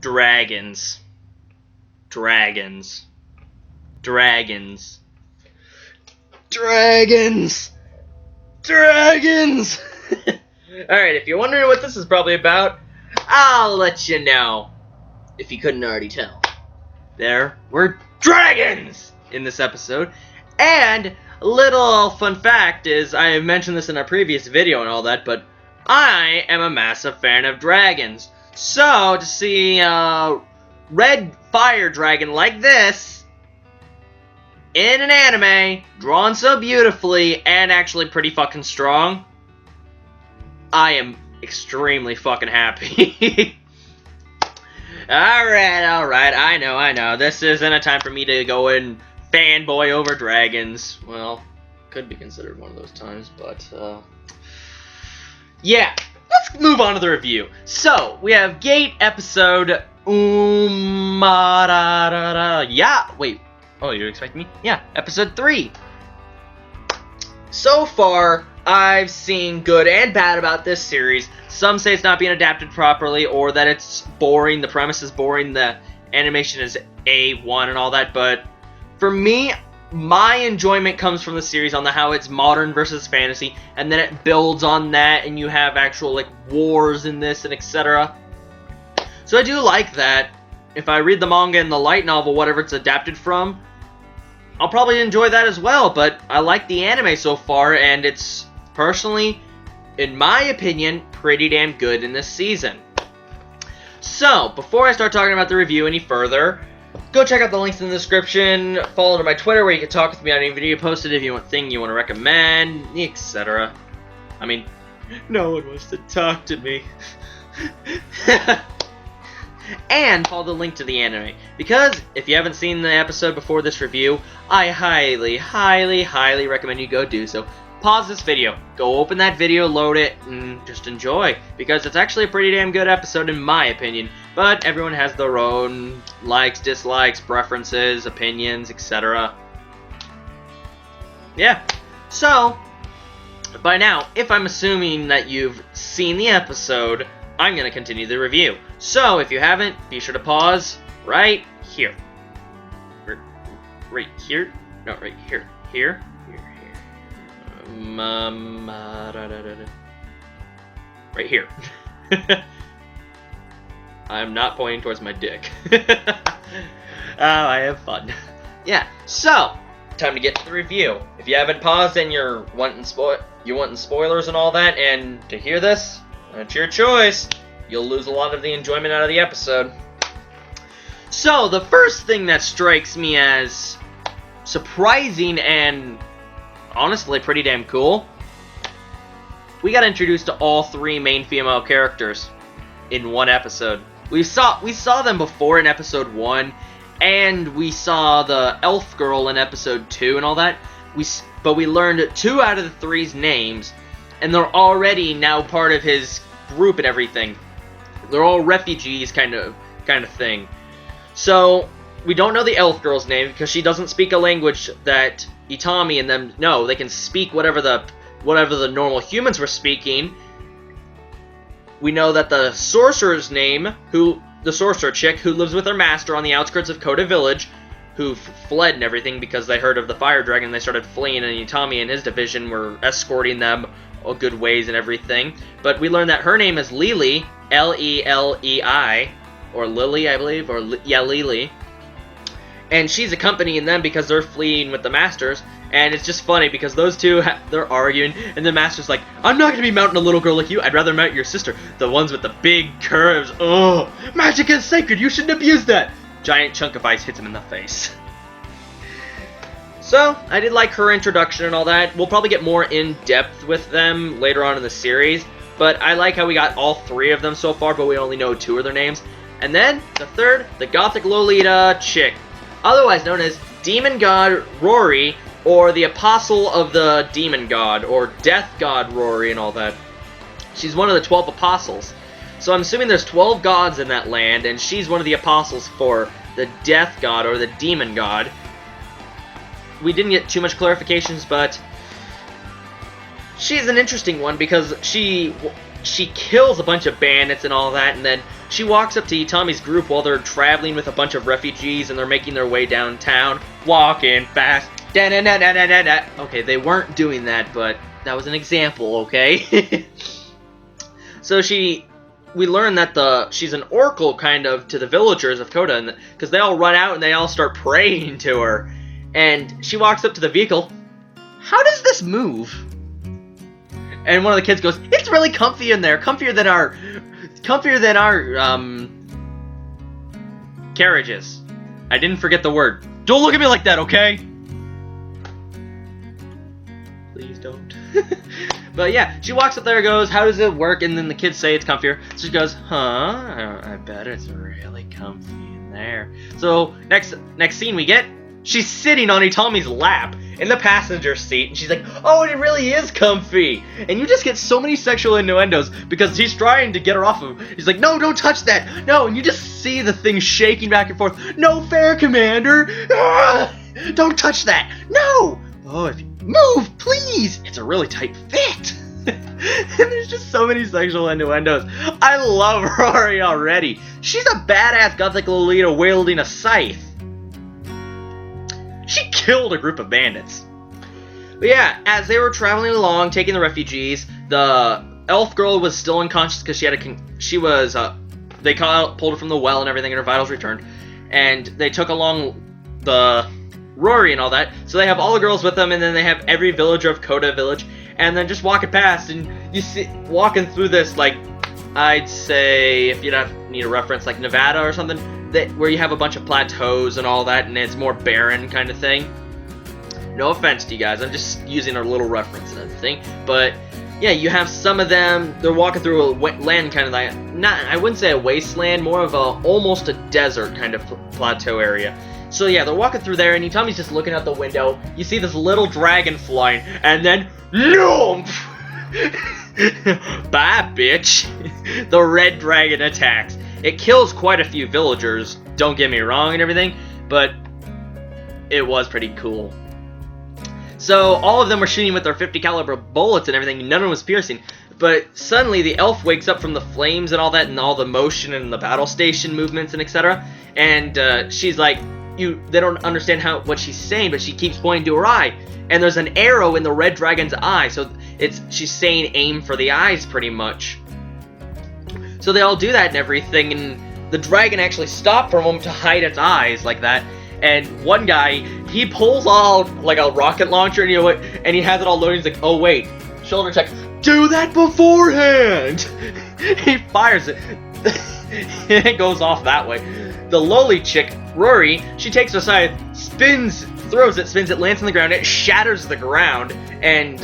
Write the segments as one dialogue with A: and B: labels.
A: Dragons. Dragons. Dragons. Dragons. Dragons. Alright, if you're wondering what this is probably about, I'll let you know. If you couldn't already tell. There were dragons in this episode. And little fun fact is, I mentioned this in a previous video and all that, but I am a massive fan of dragons. So, to see a red fire dragon like this in an anime, drawn so beautifully, and actually pretty fucking strong, I am extremely fucking happy. Alright, I know. This isn't a time for me to go and fanboy over dragons. Well, could be considered one of those times, but, yeah. Let's move on to the review. So, we have Gate episode Yeah, wait. Oh, you're expecting me? Yeah, episode 3. So far, I've seen good and bad about this series. Some say it's not being adapted properly, or that it's boring, the premise is boring, the animation is A1 and all that, but for me, my enjoyment comes from the series on how it's modern versus fantasy, and then it builds on that, and you have actual, like, wars in this, and etc. So I do like that. If I read the manga and the light novel, whatever it's adapted from, I'll probably enjoy that as well, but I like the anime so far, and it's, personally, in my opinion, pretty damn good in this season. So, before I start talking about the review any further, go check out the links in the description, follow to my Twitter where you can talk with me on any video posted if you want thing you want to recommend, etc. I mean, no one wants to talk to me. And follow the link to the anime, because if you haven't seen the episode before this review, I highly recommend you go do so. Pause this video, go open that video, load it, and just enjoy, because it's actually a pretty damn good episode in my opinion, but everyone has their own likes, dislikes, preferences, opinions, etc. Yeah, so, by now, if I'm assuming that you've seen the episode, I'm going to continue the review. So, if you haven't, be sure to pause right here. Right here? No, right here. Here. Right here. I'm not pointing towards my dick. Oh, I have fun. Yeah, so, time to get to the review. If you haven't paused and you're wanting spoilers and all that, and to hear this, that's your choice. You'll lose a lot of the enjoyment out of the episode. So, the first thing that strikes me as surprising and honestly pretty damn cool, we got introduced to all 3 main female characters in one episode. We saw them before in episode 1, and we saw the elf girl in episode 2 and all that. But we learned 2 out of the 3's names, and they're already now part of his group and everything. They're all refugees kind of thing. So, we don't know the elf girl's name because she doesn't speak a language that Itami and them know. They can speak whatever the normal humans were speaking. We know that the sorcerer's name, the sorcerer chick who lives with her master on the outskirts of Koda Village, who fled and everything because they heard of the fire dragon, they started fleeing, and Itami and his division were escorting them a good ways and everything. But we learned that her name is Lily, L-E-L-E-I, or Lily, I believe, or Lily. And she's accompanying them because they're fleeing with the masters. And it's just funny because those two, they're arguing, and the master's like, I'm not going to be mounting a little girl like you, I'd rather mount your sister, the ones with the big curves. Oh, magic is sacred, you shouldn't abuse that. Giant chunk of ice hits him in the face. So, I did like her introduction and all that. We'll probably get more in-depth with them later on in the series, but I like how we got all 3 of them so far, but we only know 2 of their names. And then, the third, the gothic Lolita chick, otherwise known as Demon God Rory, or the Apostle of the Demon God, or Death God Rory and all that. She's one of the 12 apostles. So I'm assuming there's 12 gods in that land, and she's one of the apostles for the Death God, or the Demon God. We didn't get too much clarifications, but she's an interesting one because she kills a bunch of bandits and all that, and then she walks up to Itami's group while they're traveling with a bunch of refugees and they're making their way downtown, walking fast. Da-na-na-na-na-na-na. Okay, they weren't doing that, but that was an example, okay? So we learn that she's an oracle, kind of, to the villagers of Koda, because they all run out and they all start praying to her. And she walks up to the vehicle. How does this move? And one of the kids goes, "It's really comfy in there, comfier than our carriages." I didn't forget the word. Don't look at me like that, okay? Please don't. But yeah, she walks up there and goes, "How does it work?" And then the kids say it's comfier. So she goes, "Huh? I bet it's really comfy in there." So next scene we get, she's sitting on Itami's lap in the passenger seat, and she's like, "Oh, it really is comfy." And you just get so many sexual innuendos because he's trying to get her off of him. He's like, "No, don't touch that. No." And you just see the thing shaking back and forth. "No fair, Commander. Ah, don't touch that. No. Oh, if you move, please. It's a really tight fit." And there's just so many sexual innuendos. I love Rory already. She's a badass gothic Lolita wielding a scythe. She killed a group of bandits. But yeah, as they were traveling along, taking the refugees, the elf girl was still unconscious because they pulled her from the well and everything, and her vitals returned. And they took along the Rory and all that. So they have all the girls with them, and then they have every villager of Koda village. And then just walking past, and you see walking through this, like, I'd say, if you need a reference, like Nevada or something, where you have a bunch of plateaus and all that, and it's more barren kind of thing. No offense to you guys, I'm just using a little reference and everything. But yeah, you have some of them. They're walking through a land kind of like, I wouldn't say a wasteland, more of almost a desert kind of plateau area. So yeah, they're walking through there, and Itami's just looking out the window. You see this little dragon flying, and then NOOMP! Bye, bitch! The red dragon attacks. It kills quite a few villagers, don't get me wrong and everything, but it was pretty cool. So all of them were shooting with their 50 caliber bullets and everything, none of them was piercing. But suddenly the elf wakes up from the flames and all that, and all the motion and the battle station movements and etc. And she's like, they don't understand what she's saying, but she keeps pointing to her eye. And there's an arrow in the red dragon's eye, so she's saying aim for the eyes pretty much. So they all do that and everything, and the dragon actually stopped for a moment to hide its eyes like that. And one guy, he pulls out like a rocket launcher, and and he has it all loaded. He's like, "Oh wait, shoulder check. Do that beforehand." He fires it. It goes off that way. The lowly chick, Rory, she takes her side, throws it, spins it, lands on the ground, it shatters the ground, and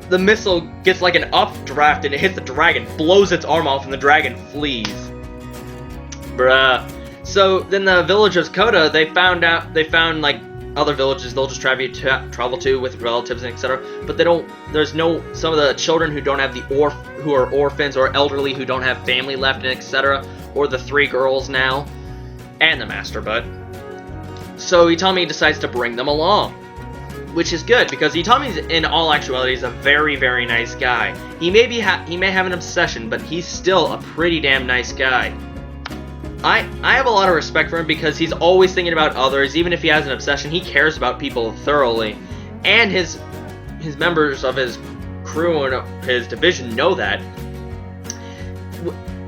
A: the missile gets like an updraft and it hits the dragon, blows its arm off, and the dragon flees. Bruh. So then the villagers of Koda, they found like other villages they'll just travel to with relatives and etc. But some of the children who don't have who are orphans, or elderly who don't have family left and etc. Or the 3 girls now, and the master bud. So Itami decides to bring them along, which is good because Itami's in all actuality is a very, very nice guy. He may have an obsession, but he's still a pretty damn nice guy. I have a lot of respect for him because he's always thinking about others. Even if he has an obsession, he cares about people thoroughly, and his members of his crew and his division know that.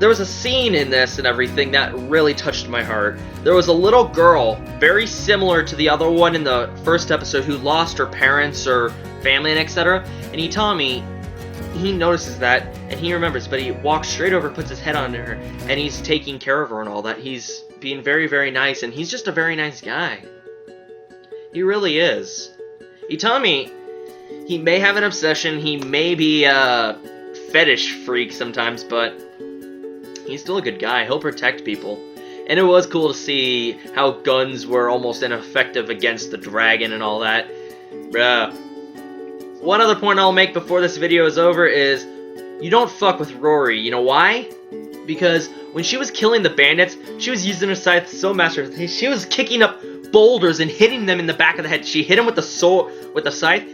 A: There was a scene in this and everything that really touched my heart. There was a little girl, very similar to the other one in the first episode, who lost her parents or family and etc. And Itami, he notices that, and he remembers, but he walks straight over, puts his head on her, and he's taking care of her and all that. He's being very, very nice, and he's just a very nice guy. He really is. Itami, he may have an obsession, he may be a fetish freak sometimes, but he's still a good guy. He'll protect people. And it was cool to see how guns were almost ineffective against the dragon and all that. Bruh. One other point I'll make before this video is over is, you don't fuck with Rory. You know why? Because when she was killing the bandits, she was using her scythe so masterfully. She was kicking up boulders and hitting them in the back of the head. She hit them with the scythe,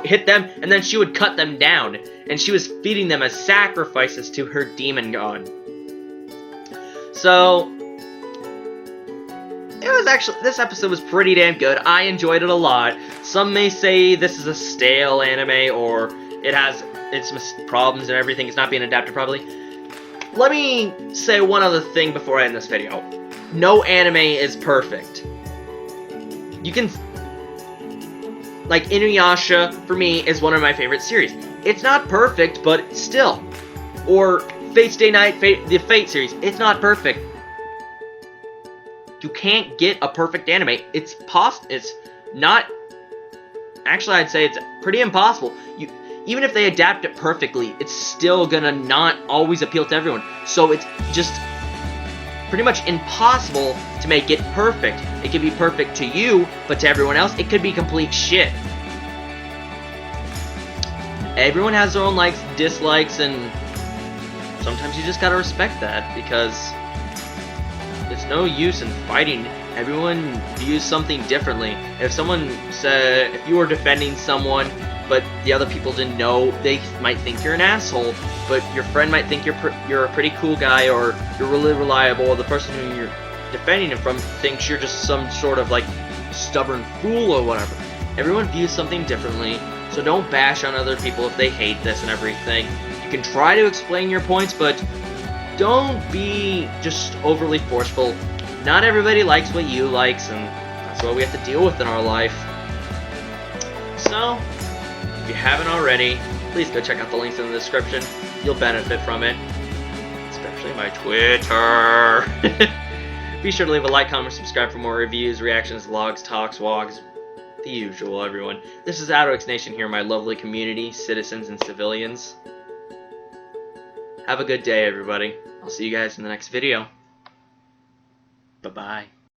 A: hit them, and then she would cut them down. And she was feeding them as sacrifices to her demon god. So, it was actually, this episode was pretty damn good. I enjoyed it a lot. Some may say this is a stale anime, or it has its problems and everything. It's not being adapted properly. Let me say one other thing before I end this video. No anime is perfect. You can... Like, Inuyasha, for me, is one of my favorite series. It's not perfect, but still. Or Fate Stay Night, the Fate series. It's not perfect. You can't get a perfect anime. It's not... Actually, I'd say it's pretty impossible. Even if they adapt it perfectly, it's still gonna not always appeal to everyone. So it's just pretty much impossible to make it perfect. It could be perfect to you, but to everyone else, it could be complete shit. Everyone has their own likes, dislikes, and sometimes you just gotta respect that, because it's no use in fighting. Everyone views something differently. If someone said, if you were defending someone, but the other people didn't know, they might think you're an asshole, but your friend might think you're a pretty cool guy, or you're really reliable, or the person who you're defending him from thinks you're just some sort of, like, stubborn fool or whatever. Everyone views something differently, so don't bash on other people if they hate this and everything. You can try to explain your points, but don't be just overly forceful. Not everybody likes what you likes, and that's what we have to deal with in our life. So, if you haven't already, please go check out the links in the description. You'll benefit from it. Especially my Twitter. Be sure to leave a like, comment, subscribe for more reviews, reactions, vlogs, talks, vlogs. The usual, everyone. This is X Nation here, my lovely community, citizens and civilians. Have a good day, everybody. I'll see you guys in the next video. Bye-bye.